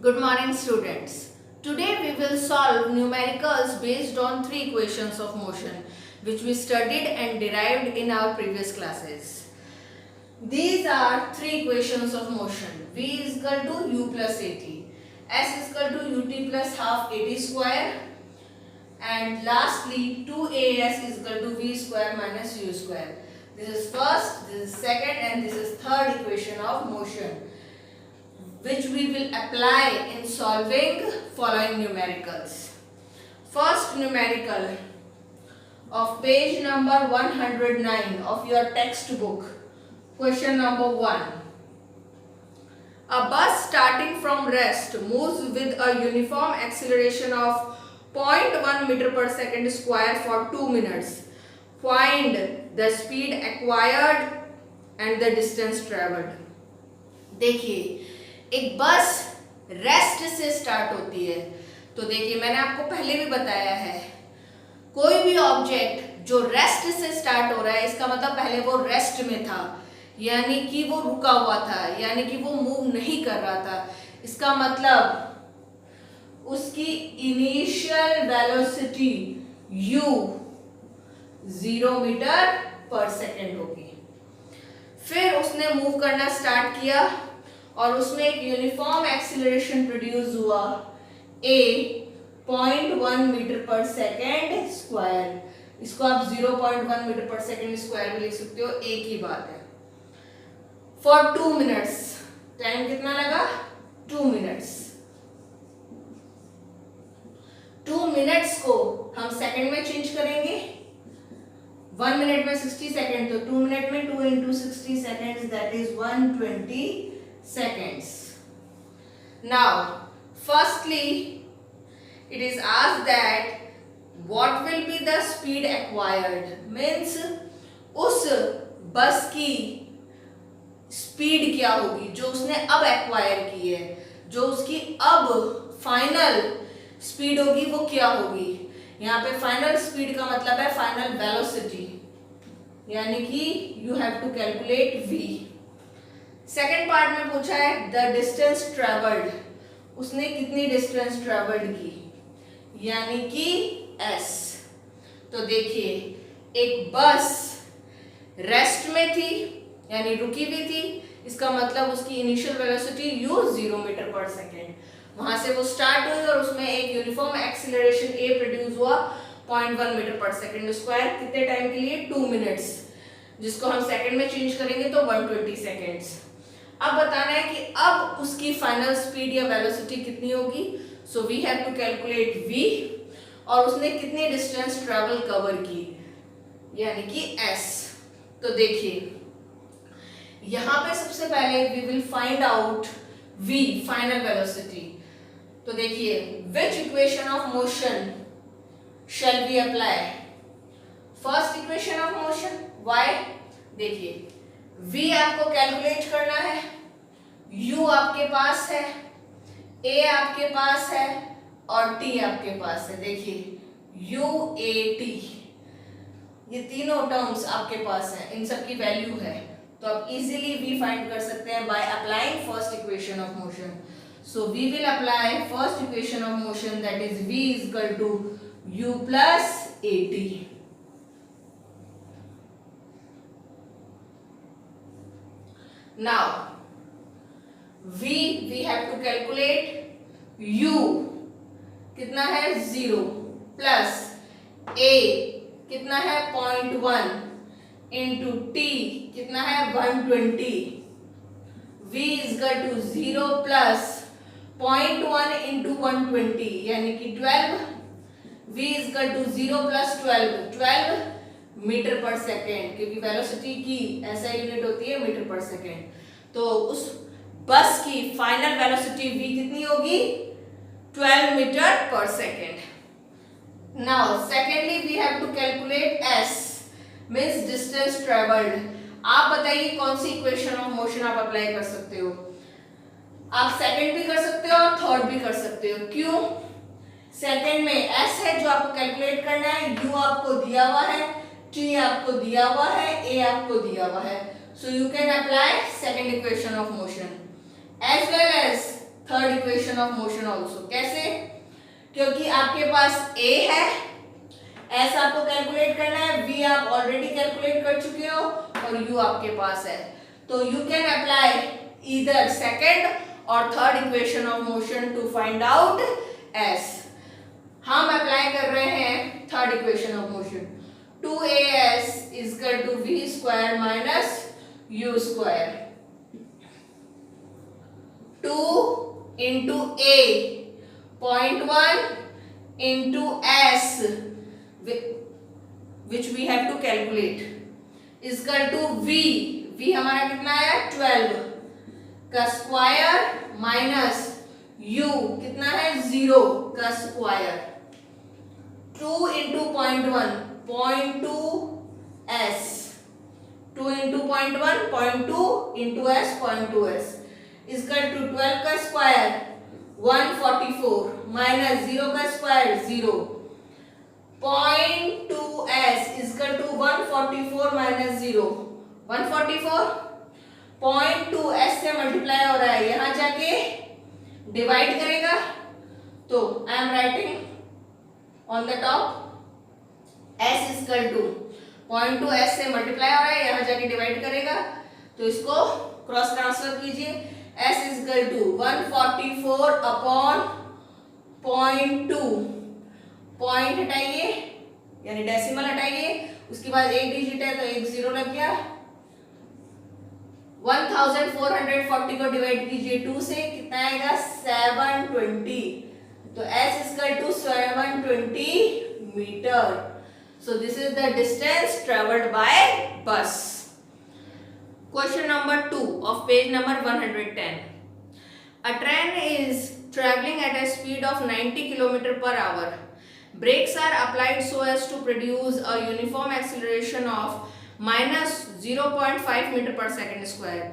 Good morning, students. Today we will solve numericals based on three equations of motion which we studied and derived in our previous classes. These are three equations of motion. V is equal to u plus at, s is equal to ut plus half at square, and lastly 2as is equal to v square minus u square. This is first, this is second, and this is third equation of motion, which we will apply in solving following numericals. First numerical of page number 109 of your textbook. Question number 1. A bus starting from rest moves with a uniform acceleration of 0.1 meter per second square for 2 minutes. Find the speed acquired and the distance traveled. देखिए, एक बस rest से start होती है, तो देखिए मैंने आपको पहले भी बताया है, कोई भी ऑब्जेक्ट जो रेस्ट से स्टार्ट हो रहा है इसका मतलब पहले वो रेस्ट में था, यानी कि वो रुका हुआ था, यानी कि वो मूव नहीं कर रहा था। इसका मतलब उसकी initial velocity u 0 metre per second होगी। फिर उसने मूव करना स्टार्ट किया और उसमें एक यूनिफॉर्म एक्सीलरेशन प्रोड्यूस हुआ a 0.1 metre per second square. इसको आप 0.1 मीटर पर सेकेंड स्क्वायर भी लिख सकते हो, एक ही बात है। फॉर 2 मिनट्स, टाइम कितना लगा? 2 मिनट्स। 2 मिनट्स को हम सेकेंड में चेंज करेंगे। 1 मिनट में 60 सेकेंड, तो 2 मिनट में 2 into 60 seconds, that is 120 seconds. Now, firstly, it is asked that what will be the speed acquired? Means उस बस की स्पीड क्या होगी जो उसने अब एक्वायर की है, जो उसकी अब फाइनल स्पीड होगी वो क्या होगी। यहाँ पे फाइनल स्पीड का मतलब है फाइनल वेलोसिटी, यानी कि you have to calculate v। Second part में पूछा है द डिस्टेंस ट्रेवल्ड, उसने कितनी डिस्टेंस ट्रेवल्ड की, यानी कि s। तो देखिए एक बस रेस्ट में थी यानी रुकी हुई थी, इसका मतलब उसकी initial velocity u 0 metre per second, वहां से वो स्टार्ट हुई और उसमें एक यूनिफॉर्म एक्सीलरेशन a प्रोड्यूस हुआ 0.1 मीटर पर सेकेंड स्क्वायर। कितने टाइम के लिए? 2 मिनट्स, जिसको हम सेकेंड में चेंज करेंगे तो 120 सेकेंड्स। अब बताना है कि अब उसकी फाइनल स्पीड या वेलोसिटी कितनी होगी। So we have to calculate v, और उसने कितनी डिस्टेंस ट्रेवल कवर की, यानी कि s। तो देखिए यहां पे सबसे पहले we will find out v, final velocity. तो देखिए which equation of motion shall we apply? First equation of motion y। देखिए v आपको कैलकुलेट करना है, u आपके पास है, a आपके पास है और t आपके पास है। देखिए u a t, ये तीनों टर्म्स आपके पास हैं, इन सब की वैल्यू है, तो आप इजीली v फाइंड कर सकते हैं by applying first equation of motion. So we will apply first equation of motion, that is v is equal to u plus at। Now we have to calculate u कितना है 0 plus a कितना है 0.1 into t कितना है 120। v is equal to 0 plus 0.1 into 120 यानी कि 12। v is equal to 0 प्लस 12 metre per second, क्योंकि वेलोसिटी की ऐसा यूनिट होती है मीटर पर सेकेंड। तो उस बस की फाइनल वेलोसिटी v कितनी होगी? 12 metre per second. Now secondly we have to calculate s, means distance travelled. आप बताइए कौन सी इक्वेशन ऑफ मोशन आप अप्लाई कर सकते हो? आप सेकेंड भी कर सकते हो और थर्ड भी कर सकते हो। क्यों? सेकेंड में s है जो आपको कैलकुलेट करना है, u आपको दिया हुआ है, t आपको दिया हुआ है, a आपको दिया हुआ है। So you can apply second equation of motion as well as third equation of motion also. कैसे? क्योंकि आपके पास ए है, एस आपको कैलकुलेट करना है, वी आप ऑलरेडी कैलकुलेट कर चुके हो और यू आपके पास है, तो you can apply either second और third equation of motion to find out S. हम अप्लाई कर रहे हैं third equation of motion, 2as is equal to v square minus u square, 2 into a 0.1 into s which we have to calculate is equal to v हमारा कितना है 12 का square minus u कितना है 0 का square, 2 into 0.1 0.2 s, 2 into 0.1 0.2 into s 0.2 s is equal to 12 का square 144 minus 0 का square 0, 0.2 s is equal to 144 minus 0 144, 0.2 s से मल्टीप्लाई हो रहा है, यहाँ जाके डिवाइड करेगा, तो I am writing on the top s is equal to 0.2 s से मल्टीप्लाई हो रहा है, यहाँ जाके डिवाइड करेगा, तो इसको क्रॉस ट्रांसफर कीजिए, s is equal to 144 upon 0.2, point हटाइए यानी डेसिमल हटाइए, उसके बाद एक डिजिट है तो एक जीरो लग गया, 1440 को डिवाइड कीजिए 2 से, कितना आएगा 720, तो s is equal to 720 metre. So this is the distance traveled by bus. Question number 2 of page number 110. A train is traveling at a speed of 90 km per hour. Brakes are applied so as to produce a uniform acceleration of minus 0.5 meter per second square.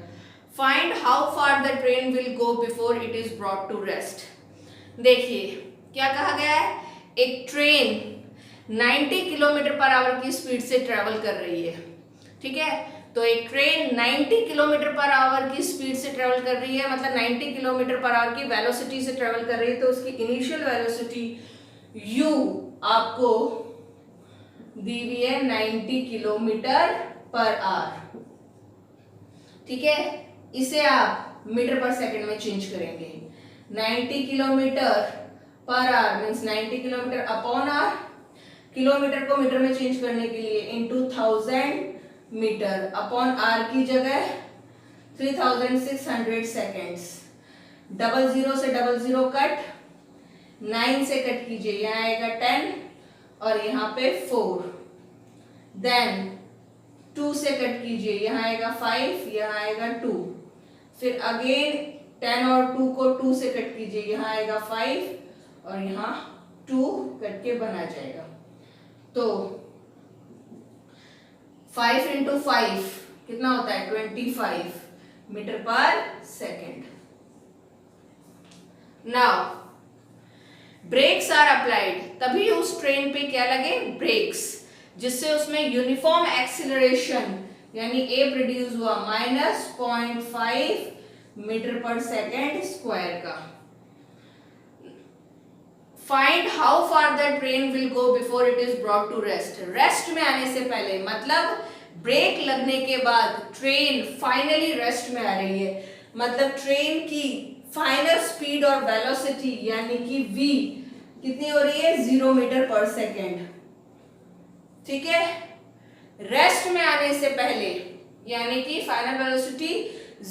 Find how far the train will go before it is brought to rest. देखिए क्या कहा गया है, एक train 90 kilometre per our की speed से travel कर रही है, ठीक है, तो एक ट्रेन 90 किलोमीटर पर आवर की स्पीड से ट्रेवल कर रही है, मतलब 90 किलोमीटर पर आवर की वेलोसिटी से ट्रेवल कर रही है, तो उसकी इनिशियल वेलोसिटी u आपको दी हुई है 90 किलोमीटर पर आवर, ठीक है, इसे आप मीटर पर सेकंड में चेंज करेंगे, 90 kilometre per hour means 90 kilometre upon hour, kilometre को मीटर में चेंज करने के लिए इनटू 1000 मीटर अपॉन आर की जगह 3600 सेकेंड्स, डबल जीरो से डबल जीरो कट, 9 से कट कीजिए, यहाँ आएगा 10 और यहाँ पे 4, देन 2 से कट कीजिए, यहाँ आएगा 5, यहाँ आएगा 2, फिर अगेन 10 और 2 को 2 से कट कीजिए, यहाँ आएगा 5 और यहाँ 2 कट के बना जाएगा, तो 5 into 5 कितना होता है 25 metre per second. Now brakes are applied, तभी उस ट्रेन पे क्या लगे ब्रेक्स, जिससे उसमें यूनिफॉर्म एक्सीलरेशन यानी ए प्रोड्यूस हुआ -0.5 मीटर पर सेकेंड स्क्वायर का। Find how far the train will go before it is brought to rest, rest में आने से पहले, मतलब ब्रेक लगने के बाद ट्रेन फाइनली रेस्ट में आ रही है, मतलब ट्रेन की फाइनल स्पीड और वेलोसिटी यानी कि v कितनी हो रही है 0 मीटर पर सेकेंड, ठीक है, रेस्ट में आने से पहले यानी कि final velocity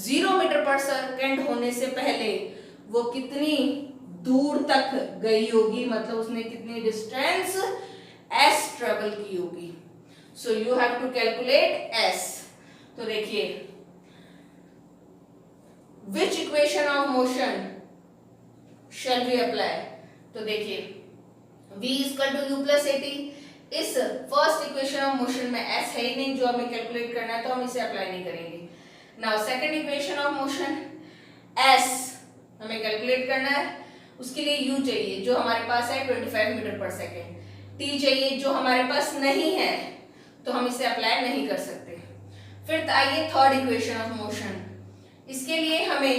0 metre per second होने से पहले वो कितनी दूर तक गई होगी, मतलब उसने कितनी डिस्टेंस s ट्रेवल की होगी, so you have to calculate s। तो देखिए which equation of motion shall we apply, तो देखिए v equal to u plus at, इस फर्स्ट इक्वेशन ऑफ मोशन में s है ही नहीं जो हमें कैलकुलेट करना है, तो हम इसे अप्लाई नहीं करेंगे। Now second equation of motion s हमें कैलकुलेट करना है, उसके लिए u चाहिए जो हमारे पास है 25 मीटर पर सेकेंड, t चाहिए जो हमारे पास नहीं है, तो हम इसे अप्लाई नहीं कर सकते। फिर आइए थर्ड इक्वेशन ऑफ मोशन, इसके लिए हमें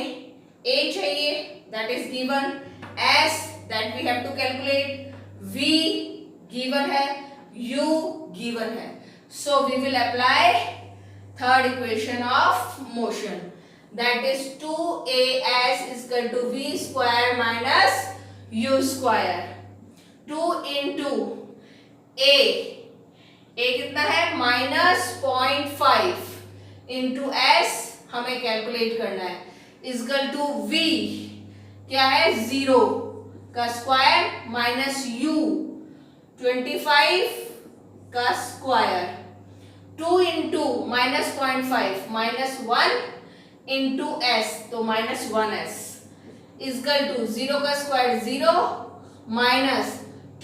A चाहिए, that is given, S that we have to calculate, V given है, U given है. So we will apply third equation of motion, that is 2as is equal to v square minus u square. 2 into a कितना है -0.5 into s हमें calculate करना है, is equal to v क्या है 0 का स्क्वायर माइनस u 25 का square. 2 into -0.5 -1 into s तो -1s इजकल टू 0 का स्क्वायर 0 माइनस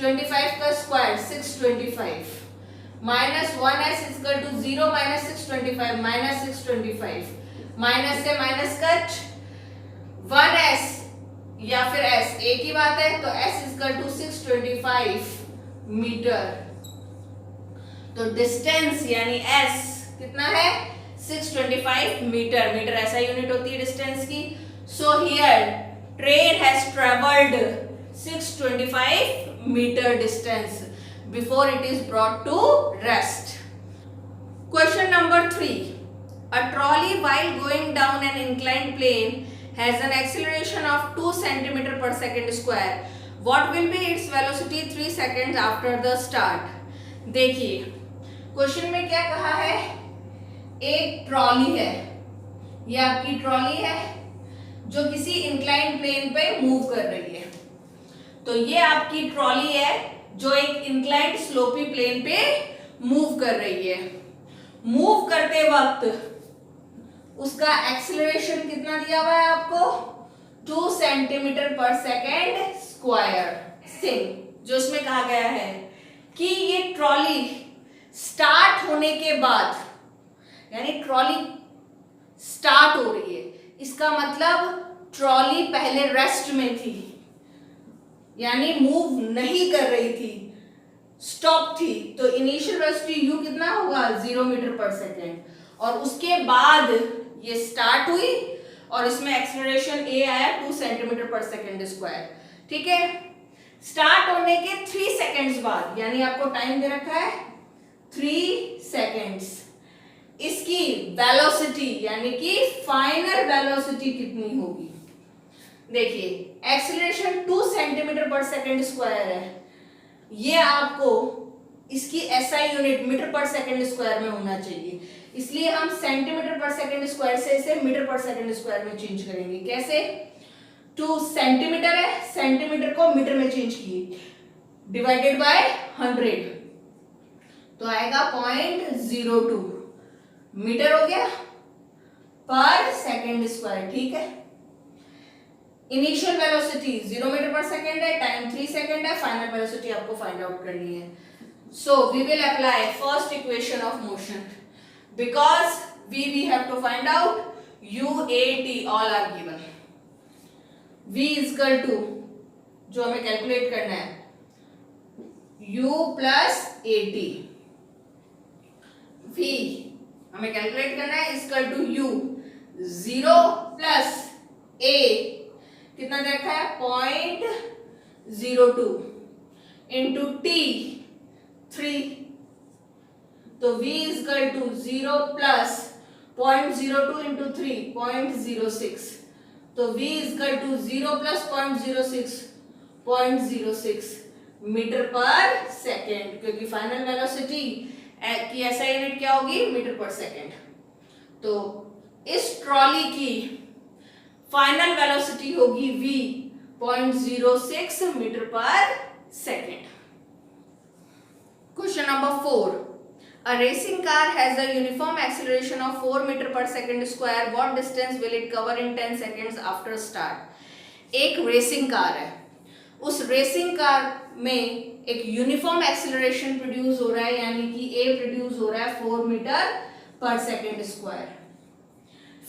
25 का square 625 -1s equal to 0 minus 625 minus 625 minus से माइनस कट 1s या फिर s एक ही बात है तो s इजकल टू 625 मीटर. तो डिस्टेंस यानी s कितना है 625 मीटर. मीटर ऐसा यूनिट होती है डिस्टेंस की. So here train has travelled 625 metre distance before it is brought to rest. Question number 3. A trolley while going down an inclined plane has an acceleration of 2 cm per second square. What will be its velocity 3 seconds after the start? देखिए question में क्या कहा है, एक trolley है, ये आपकी trolley है जो किसी इंक्लाइन प्लेन पे मूव कर रही है. तो ये आपकी ट्रॉली है जो एक इंक्लाइंड स्लोपी प्लेन पे मूव कर रही है. मूव करते वक्त उसका एक्सेलरेशन कितना दिया हुआ है आपको 2 सेंटीमीटर पर सेकेंड स्क्वायर. जो इसमें कहा गया है कि ये ट्रॉली स्टार्ट होने के बाद यानी ट्रॉली स्टार्ट हो रही है, इसका मतलब ट्रॉली पहले रेस्ट में थी यानी मूव नहीं कर रही थी, स्टॉप थी. तो इनिशियल वेलोसिटी u कितना होगा 0 मीटर पर सेकेंड और उसके बाद ये स्टार्ट हुई और इसमें एक्सेलरेशन a आया 2 सेंटीमीटर पर सेकेंड स्क्वायर. ठीक है. स्टार्ट होने के 3 सेकेंड्स बाद यानी आपको टाइम दे रखा है 3 सेकेंड्स, इसकी वेलोसिटी यानी कि फाइनल वेलोसिटी कितनी होगी. देखिए एक्सेलरेशन 2 सेंटीमीटर पर सेकेंड स्क्वायर है, ये आपको इसकी SI unit metre per second square में होना चाहिए, इसलिए हम सेंटीमीटर पर सेकेंड स्क्वायर से इसे मीटर पर सेकेंड स्क्वायर में चेंज करेंगे. कैसे 2 सेंटीमीटर है, सेंटीमीटर को मीटर में चेंज किए डिवाइडेड बाय 100 तो आएगा 0.02 मीटर हो गया पर सेकेंड स्क्वायर. ठीक है. Initial velocity 0 metre per second है, टाइम 3 सेकेंड है, फाइनल वेलोसिटी आपको फाइंड आउट करनी है. So we will apply first equation of motion because we have to find out u a t all are given. v is equal to जो हमें calculate करना है u plus at. v हमें calculate करना है is equal to u 0 plus a कितना देखा है 0.02 into t 3 तो v is equal to 0 plus 0.02 into 3 0.06 तो v is equal to 0 plus 0.06 metre per second, क्योंकि फाइनल वेलोसिटी की ऐसा यूनिट क्या होगी मीटर पर सेकेंड. तो इस ट्रॉली की फाइनल वेलोसिटी होगी v 0.06 metre per second. Question number 4. A racing car has a uniform acceleration of 4 meter per second square. What distance will it cover in 10 seconds after start? एक racing car है, उस racing car में एक uniform acceleration produce हो रहा है यानी कि a प्रोड्यूस हो रहा है 4 मीटर पर सेकेंड स्क्वायर.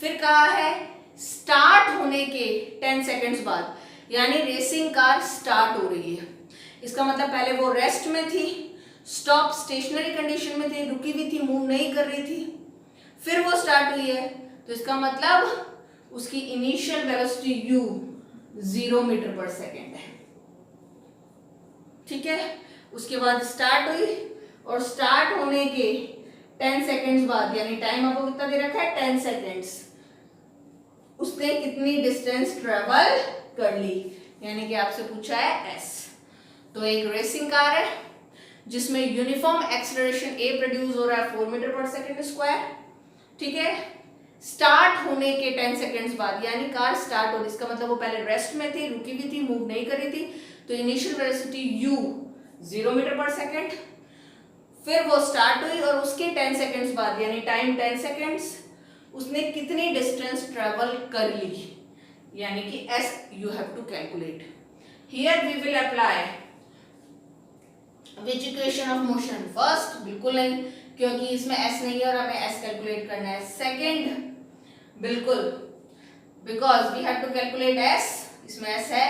फिर कहा है स्टार्ट होने के 10 सेकेंड्स बाद यानी रेसिंग कार स्टार्ट हो रही है, इसका मतलब पहले वो रेस्ट में थी, स्टॉप स्टेशनरी कंडीशन में थी, रुकी हुई थी, मूव नहीं कर रही थी, फिर वो स्टार्ट हुई है, तो इसका मतलब उसकी initial velocity u 0 metre per second है, ठीक है। उसके बाद स्टार्ट हुई और स्टार्ट होने के 10 सेकेंड्स बाद, यानी टाइम आपको कितना दे रखा है 10 सेकेंड्स, उसने कितनी डिस्टेंस ट्रेवल कर ली, यानी कि आपसे पूछा है s। तो एक रेसिंग कार है जिसमें यूनिफॉर्म एक्सेलरेशन a प्रोड्यूस हो रहा है 4 मीटर पर सेकेंड स्क्वायर, ठीक है। स्टार्ट होने के 10 सेकेंड्स बाद, यानी कार स्टार्ट हो रही, इसका मतलब वो पहले रेस्ट में थी, रुकी हुई थी, मूव नहीं करी थी, तो initial velocity u 0 metre per second, फिर वो स्टार्ट हुई और उसके 10 सेकेंड्स बाद, यानी टाइम 10 सेकेंड्स, उसने कितनी डिस्टेंस ट्रेवल कर ली, यानी कि s you have to calculate. Here we will apply which equation of motion? First बिल्कुल नहीं, क्योंकि इसमें s नहीं है और हमें s कैलकुलेट करना है। सेकंड बिल्कुल, because we have to calculate s, इसमें s है,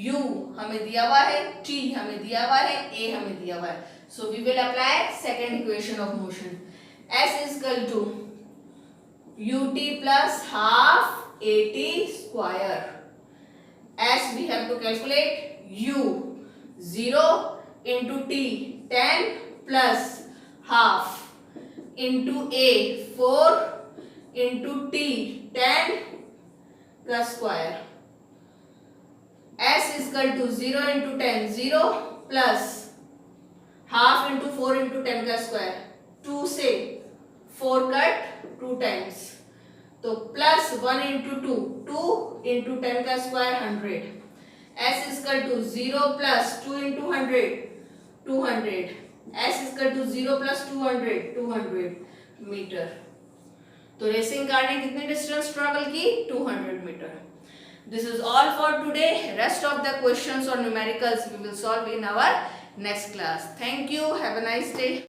u हमें दिया हुआ है, t हमें दिया हुआ है, a हमें दिया हुआ है, so we will apply second equation of motion. s is equal to ut plus half at square. s we have to calculate, u 0 into t 10 plus half into a 4 into t 10 plus square. s is equal to 0 into 10 0 plus half into 4 into 10 का square, 2 से 4 cut 2 times, तो plus 1 into 2 2 into 10 का square 100, s is equal to 0 plus 2 into 100 200, s is equal to 0 plus 200 metre. तो racing car ने कितनी distance travel की 200 metre. This is all for today. Rest of the questions और numericals we will solve in our next class. Thank you, have a nice day.